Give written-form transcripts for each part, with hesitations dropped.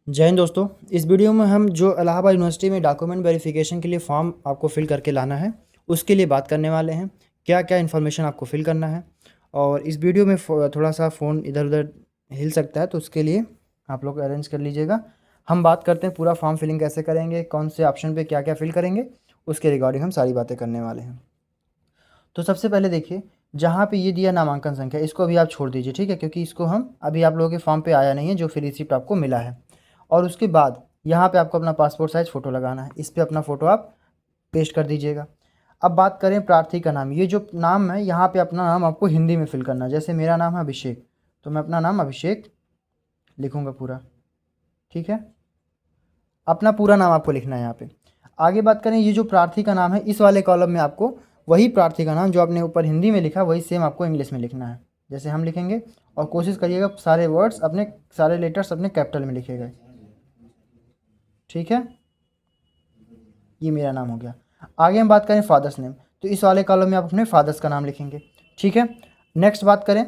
जय हिंद दोस्तों। इस वीडियो में हम जो इलाहाबाद यूनिवर्सिटी में डॉक्यूमेंट वेरिफिकेशन के लिए फॉर्म आपको फिल करके लाना है उसके लिए बात करने वाले हैं। क्या क्या इन्फॉर्मेशन आपको फिल करना है। और इस वीडियो में थोड़ा सा फ़ोन इधर उधर हिल सकता है, तो उसके लिए आप लोग अरेंज कर लीजिएगा। हम बात करते हैं पूरा फॉर्म फिलिंग कैसे करेंगे, कौन से ऑप्शन पे क्या क्या फिल करेंगे, उसके रिगार्डिंग हम सारी बातें करने वाले हैं। तो सबसे पहले देखिए, जहाँ पे ये दिया नामांकन संख्या, इसको अभी आप छोड़ दीजिए, ठीक है, क्योंकि इसको हम अभी आप लोगों के फॉर्म पे आया नहीं है, जो फिर रिसिप्ट आपको मिला है। और उसके बाद यहाँ पे आपको अपना पासपोर्ट साइज़ फ़ोटो लगाना है, इस पे अपना फ़ोटो आप पेस्ट कर दीजिएगा। अब बात करें प्रार्थी का नाम, ये जो नाम है यहाँ पे अपना नाम आपको हिंदी में फिल करना है। जैसे मेरा नाम है अभिषेक, तो मैं अपना नाम अभिषेक लिखूँगा पूरा, ठीक है। अपना पूरा नाम आपको लिखना है यहाँ पे। आगे बात करें, ये जो प्रार्थी का नाम है, इस वाले कॉलम में आपको वही प्रार्थी का नाम जो आपने ऊपर हिंदी में लिखा वही सेम आपको इंग्लिश में लिखना है, जैसे हम लिखेंगे। और कोशिश करिएगा सारे वर्ड्स अपने, सारे लेटर्स अपने कैपिटल में लिखेगा, ठीक है। ये मेरा नाम हो गया। आगे हम बात करें फादर्स नेम, तो इस वाले कॉलम में आप अपने फादर्स का नाम लिखेंगे, ठीक है। नेक्स्ट बात करें,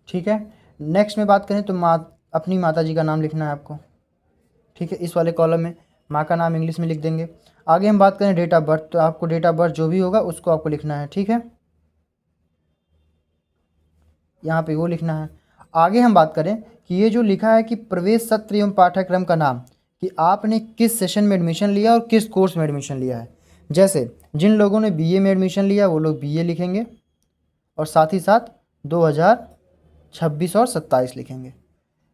ठीक है, नेक्स्ट में बात करें तो अपनी माता जी का नाम लिखना है आपको, ठीक है। इस वाले कॉलम में माँ का नाम इंग्लिश में लिख देंगे। आगे हम बात करें डेट ऑफ बर्थ, तो आपको डेट ऑफ बर्थ जो भी होगा उसको आपको लिखना है, ठीक है, यहाँ पे वो लिखना है। आगे हम बात करें कि ये जो लिखा है कि प्रवेश सत्र एवं पाठ्यक्रम का नाम, कि आपने किस सेशन में एडमिशन लिया और किस कोर्स में एडमिशन लिया है। जैसे जिन लोगों ने बीए में एडमिशन लिया वो लोग बीए लिखेंगे, और साथ ही साथ 2026 और 27 लिखेंगे।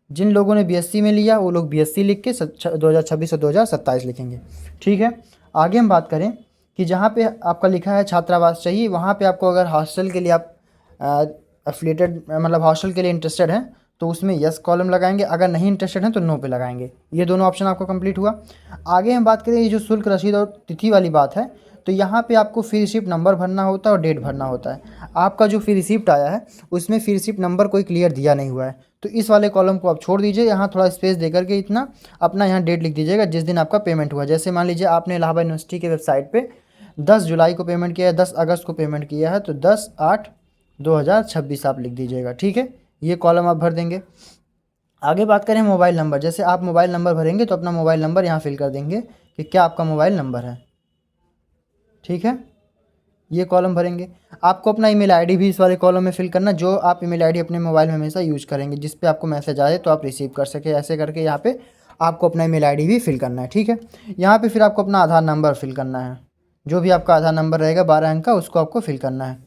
जिन लोगों ने बीएससी में लिया वो लोग बीएससी लिख के 2026 और 2027 लिखेंगे, ठीक है। आगे हम बात करें कि जहाँ पे आपका लिखा है छात्रावास चाहिए, वहाँ पे आपको अगर हॉस्टल के लिए आप एफिलेटेड मतलब हॉस्टल के लिए इंटरेस्टेड हैं तो उसमें यस कॉलम लगाएंगे, अगर नहीं इंटरेस्टेड हैं तो नो पे लगाएंगे। ये दोनों ऑप्शन आपको कंप्लीट हुआ। आगे हम बात करें ये जो शुल्क रसीद और तिथि वाली बात है, तो यहाँ पे आपको फी रिसिप्ट नंबर भरना होता है और डेट भरना होता है। आपका जो फी रिसिप्ट आया है उसमें फी रिसिप्ट नंबर कोई क्लियर दिया नहीं हुआ है, तो इस वाले कॉलम को आप छोड़ दीजिए। यहाँ थोड़ा स्पेस दे करके इतना अपना यहाँ डेट लिख दीजिएगा जिस दिन आपका पेमेंट हुआ। जैसे मान लीजिए आपने इलाहाबाद यूनिवर्सिटी के वेबसाइट पे 10 जुलाई को पेमेंट किया है, 10 अगस्त को पेमेंट किया है, तो 10/8/2026 आप लिख दीजिएगा, ठीक है। ये कॉलम आप भर देंगे। आगे बात करें मोबाइल नंबर, जैसे आप मोबाइल नंबर भरेंगे तो अपना मोबाइल नंबर यहाँ फिल कर देंगे कि क्या आपका मोबाइल नंबर है, ठीक है। ये कॉलम भरेंगे। आपको अपना ईमेल आईडी भी इस वाले कॉलम में फिल करना, जो आप ईमेल आईडी अपने मोबाइल में हमेशा यूज़ करेंगे, जिस पे आपको मैसेज आए तो आप रिसीव कर सके, ऐसे करके यहाँ पे आपको अपना ईमेल आईडी भी फिल करना है, ठीक है। यहाँ पे फिर आपको अपना आधार नंबर फिल करना है, जो भी आपका आधार नंबर रहेगा 12 अंक का, उसको आपको फिल करना है,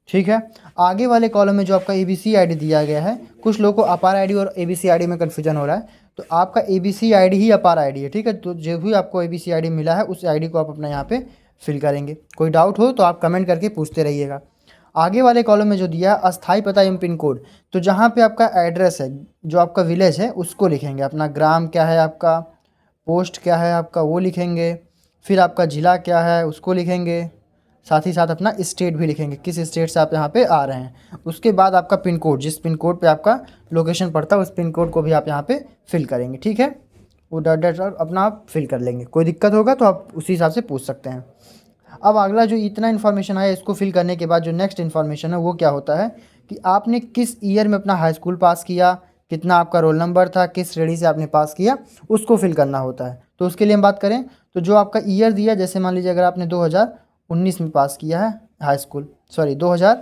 ठीक है। आगे वाले कॉलम में जो आपका एबीसी आईडी दिया गया है, कुछ लोगों को अपार आईडी और एबीसी आईडी में कन्फ्यूजन हो रहा है, तो आपका एबीसी आईडी ही अपार आईडी है, ठीक है। तो जो भी आपको एबीसी आईडी मिला है उस आईडी को आप अपना यहाँ पे फिल करेंगे। कोई डाउट हो तो आप कमेंट करके पूछते रहिएगा। आगे वाले कॉलम में जो दिया है अस्थाई पता एवं पिन कोड, तो जहाँ पे आपका एड्रेस है, जो आपका विलेज है उसको लिखेंगे, अपना ग्राम क्या है आपका, पोस्ट क्या है आपका वो लिखेंगे, फिर आपका ज़िला क्या है उसको लिखेंगे, साथ ही साथ अपना स्टेट भी लिखेंगे, किस स्टेट से आप यहाँ पे आ रहे हैं। उसके बाद आपका पिन कोड, जिस पिन कोड पे आपका लोकेशन पड़ता है उस पिन कोड को भी आप यहाँ पे फिल करेंगे, ठीक है। वो डाटा अपना आप फिल कर लेंगे। कोई दिक्कत होगा तो आप उसी हिसाब से पूछ सकते हैं। अब अगला जो इतना इन्फॉर्मेशन है इसको फिल करने के बाद जो नेक्स्ट इन्फॉर्मेशन है वो क्या होता है कि आपने किस ईयर में अपना हाई स्कूल पास किया, कितना आपका रोल नंबर था, किस श्रेणी से आपने पास किया, उसको फिल करना होता है। तो उसके लिए हम बात करें तो जो आपका ईयर दिया, जैसे मान लीजिए अगर आपने 2019 में पास किया है हाई स्कूल, सॉरी 2000,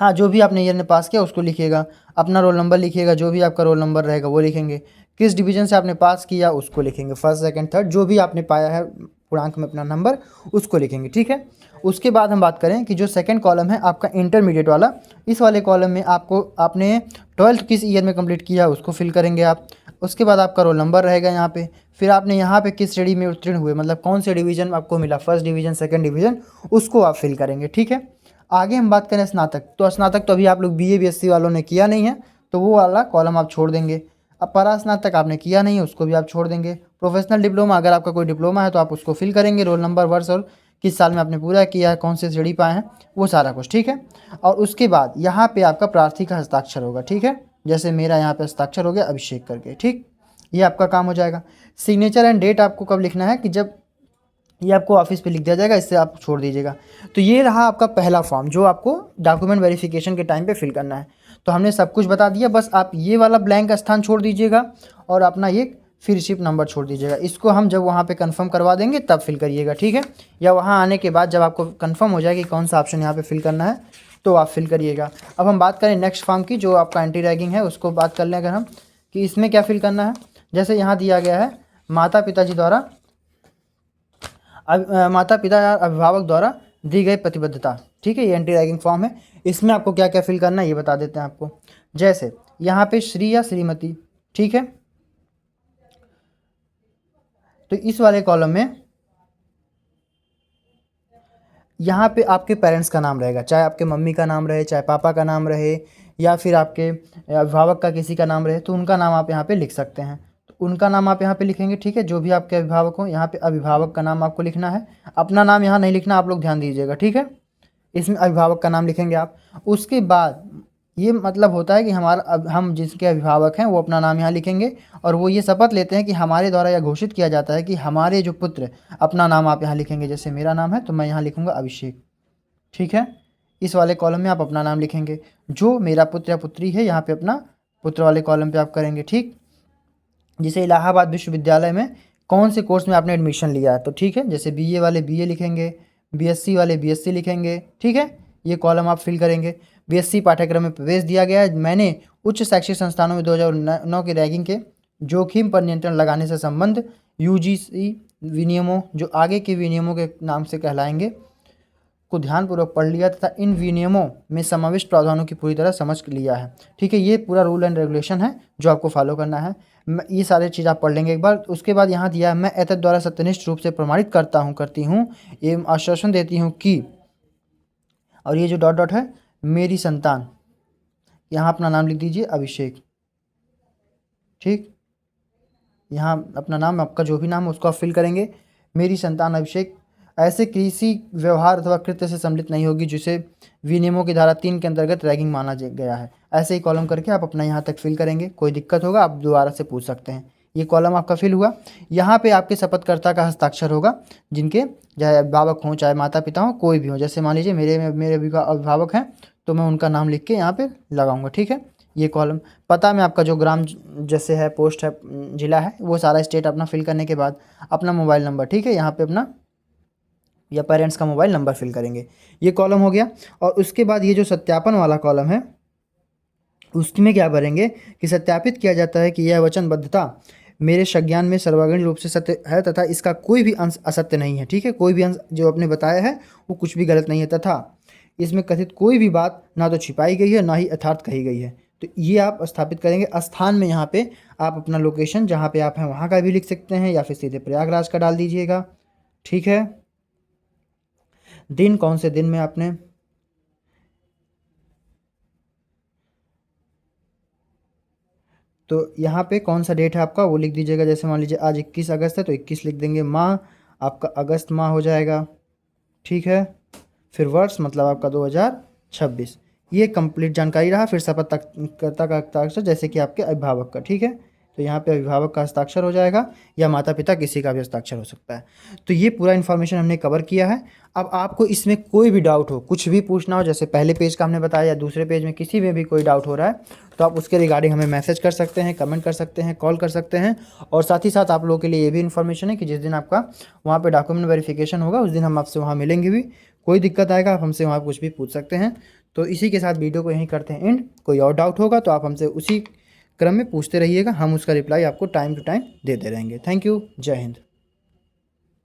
हाँ जो भी आपने ईयर में पास किया उसको लिखिएगा। अपना रोल नंबर लिखिएगा, जो भी आपका रोल नंबर रहेगा वो लिखेंगे। किस डिवीज़न से आपने पास किया उसको लिखेंगे, फर्स्ट सेकंड थर्ड जो भी आपने पाया है पूर्णांक में अपना नंबर उसको लिखेंगे, ठीक है। उसके बाद हम बात करें कि जो सेकंड कॉलम है आपका इंटरमीडिएट वाला, इस वाले कॉलम में आपको आपने 12th किस ईयर में कंप्लीट किया उसको फिल करेंगे आप। उसके बाद आपका रोल नंबर रहेगा यहाँ पे, फिर आपने यहाँ पे किस श्रेणी में उत्तीर्ण हुए, मतलब कौन से डिवीज़न आपको मिला, फर्स्ट डिवीज़न सेकंड डिवीज़न, उसको आप फिल करेंगे, ठीक है। आगे हम बात करें स्नातक, तो स्नातक तो अभी आप लोग बीए बीएससी वालों ने किया नहीं है, तो वो वाला कॉलम आप छोड़ देंगे। अब परास्नातक आपने किया नहीं है उसको भी आप छोड़ देंगे। प्रोफेशनल डिप्लोमा, अगर आपका कोई डिप्लोमा है तो आप उसको फिल करेंगे, रोल नंबर, वर्ष और किस साल में आपने पूरा किया है, कौन से श्रेणी पाए हैं, वो सारा कुछ, ठीक है। और उसके बाद यहाँ पे आपका प्रार्थी का हस्ताक्षर होगा, ठीक है। जैसे मेरा यहाँ पे हस्ताक्षर हो गया अभिषेक करके, ठीक। ये आपका काम हो जाएगा। सिग्नेचर एंड डेट आपको कब लिखना है कि जब ये आपको ऑफिस पे लिख दिया जाएगा, इससे आप छोड़ दीजिएगा। तो ये रहा आपका पहला फॉर्म जो आपको डॉक्यूमेंट वेरिफिकेशन के टाइम पे फिल करना है। तो हमने सब कुछ बता दिया, बस आप ये वाला ब्लैंक स्थान छोड़ दीजिएगा और अपना ये फिर रिसीप्ट नंबर छोड़ दीजिएगा। इसको हम जब वहाँ पे कंफर्म करवा देंगे तब फिल करिएगा, ठीक है। या वहाँ आने के बाद जब आपको कंफर्म हो जाए कि कौन सा ऑप्शन यहाँ पे फिल करना है तो आप फिल करिएगा। अब हम बात करें नेक्स्ट फॉर्म की, जो आपका एंटी रैगिंग है, उसको बात कर लें अगर हम कि इसमें क्या फिल करना है। जैसे यहाँ दिया गया है माता पिता द्वारा या अभिभावक द्वारा दी गई प्रतिबद्धता, ठीक है, ये एंटी रैगिंग फॉर्म है। इसमें आपको क्या क्या फिल करना है ये बता देते हैं आपको। जैसे यहाँ पे श्री या श्रीमती, ठीक है, तो इस वाले कॉलम में यहाँ पे आपके पेरेंट्स का नाम रहेगा, चाहे आपके मम्मी का नाम रहे, चाहे पापा का नाम रहे, या फिर आपके अभिभावक का किसी का नाम रहे, तो उनका नाम आप यहाँ पे लिख सकते हैं। तो उनका नाम आप यहाँ पे लिखेंगे, ठीक है, जो भी आपके अभिभावक हो। यहाँ पे अभिभावक का नाम आपको लिखना है, अपना नाम यहाँ नहीं लिखना, आप लोग ध्यान दीजिएगा, ठीक है। इसमें अभिभावक का नाम लिखेंगे आप। उसके बाद ये मतलब होता है कि हम जिसके अभिभावक हैं वो अपना नाम यहाँ लिखेंगे, और वो ये शपथ लेते हैं कि हमारे द्वारा यह घोषित किया जाता है कि हमारे जो पुत्र, अपना नाम आप यहाँ लिखेंगे। जैसे मेरा नाम है तो मैं यहाँ लिखूँगा अभिषेक, ठीक है। इस वाले कॉलम में आप अपना नाम लिखेंगे। जो मेरा पुत्र या पुत्री है यहाँ पे अपना पुत्र वाले कॉलम पे आप करेंगे, ठीक। जैसे इलाहाबाद विश्वविद्यालय में कौन से कोर्स में आपने एडमिशन लिया है, तो ठीक है, जैसे बीए वाले बीए लिखेंगे, बीएससी वाले बीएससी लिखेंगे, ठीक है, ये कॉलम आप फिल करेंगे। बीएससी पाठ्यक्रम में प्रवेश दिया गया है, मैंने उच्च शैक्षिक संस्थानों में 2009 की रैगिंग के जोखिम पर नियंत्रण लगाने से संबंध यूजीसी विनियमों, जो आगे के विनियमों के नाम से कहलाएंगे, को ध्यानपूर्वक पढ़ लिया तथा इन विनियमों में समाविष्ट प्रावधानों की पूरी तरह समझ लिया है, ठीक है। ये पूरा रूल एंड रेगुलेशन है जो आपको फॉलो करना है। ये सारे चीज़ आप पढ़ लेंगे एक बार। उसके बाद यहाँ दिया है, मैं एतद द्वारा सत्यनिष्ठ रूप से प्रमाणित करती हूँ एवं आश्वासन देती हूँ कि, और ये जो डॉट डॉट है, मेरी संतान, यहाँ अपना नाम लिख दीजिए अभिषेक, ठीक। यहाँ अपना नाम, आपका जो भी नाम है उसको आप फिल करेंगे। मेरी संतान अभिषेक ऐसे किसी व्यवहार अथवा कृत्य से सम्मिलित नहीं होगी जिसे विनियमों की धारा 3 के अंतर्गत रैगिंग माना गया है। ऐसे ही कॉलम करके आप अपना यहाँ तक फिल करेंगे। कोई दिक्कत होगा आप दोबारा से पूछ सकते हैं। ये कॉलम आपका फिल हुआ। यहाँ पे आपके शपथकर्ता का हस्ताक्षर होगा, जिनके चाहे अभिभावक हों चाहे माता पिता हों, कोई भी हो। जैसे मान लीजिए मेरे अभिभावक हैं तो मैं उनका नाम लिख के यहाँ पे लगाऊंगा, ठीक है। ये कॉलम पता में आपका जो ग्राम जैसे है, पोस्ट है, जिला है, वो सारा स्टेट अपना फिल करने के बाद अपना मोबाइल नंबर, ठीक है, यहाँ पे अपना या पेरेंट्स का मोबाइल नंबर फिल करेंगे। ये कॉलम हो गया। और उसके बाद ये जो सत्यापन वाला कॉलम है, उसमें क्या भरेंगे कि सत्यापित किया जाता है कि यह वचनबद्धता मेरे संज्ञान में सर्वांगीण रूप से सत्य है तथा इसका कोई भी अंश असत्य नहीं है, ठीक है। कोई भी अंश जो आपने बताया है वो कुछ भी गलत नहीं है, तथा इसमें कथित कोई भी बात ना तो छिपाई गई है ना ही यथार्थ कही गई है। तो ये आप स्थापित करेंगे। स्थान में यहाँ पे आप अपना लोकेशन जहाँ पे आप हैं वहाँ का भी लिख सकते हैं, या फिर सीधे प्रयागराज का डाल दीजिएगा, ठीक है। दिन कौन से दिन में आपने, तो यहाँ पे कौन सा डेट है आपका वो लिख दीजिएगा। जैसे मान लीजिए आज 21 अगस्त है तो 21 लिख देंगे। माह आपका अगस्त माह हो जाएगा, ठीक है। फिर वर्ष मतलब आपका 2026। ये कंप्लीट जानकारी रहा। फिर शपथकर्ता का हस्ताक्षर, जैसे कि आपके अभिभावक का, ठीक है। तो यहाँ पे अभिभावक का हस्ताक्षर हो जाएगा, या माता पिता किसी का भी हस्ताक्षर हो सकता है। तो ये पूरा इन्फॉर्मेशन हमने कवर किया है। अब आपको इसमें कोई भी डाउट हो, कुछ भी पूछना हो, जैसे पहले पेज का हमने बताया या दूसरे पेज में किसी में भी कोई डाउट हो रहा है, तो आप उसके रिगार्डिंग हमें मैसेज कर सकते हैं, कमेंट कर सकते हैं, कॉल कर सकते हैं। और साथ ही साथ आप लोगों के लिए ये भी इन्फॉर्मेशन है कि जिस दिन आपका वहाँ पर डॉक्यूमेंट वेरिफिकेशन होगा उस दिन हम आपसे वहाँ मिलेंगे भी। कोई दिक्कत आएगा आप हमसे वहाँ कुछ भी पूछ सकते हैं। तो इसी के साथ वीडियो को यहीं करते हैं एंड। कोई और डाउट होगा तो आप हमसे उसी क्रम में पूछते रहिएगा, हम उसका रिप्लाई आपको टाइम टू टाइम देते रहेंगे। Thank you. जय हिंद।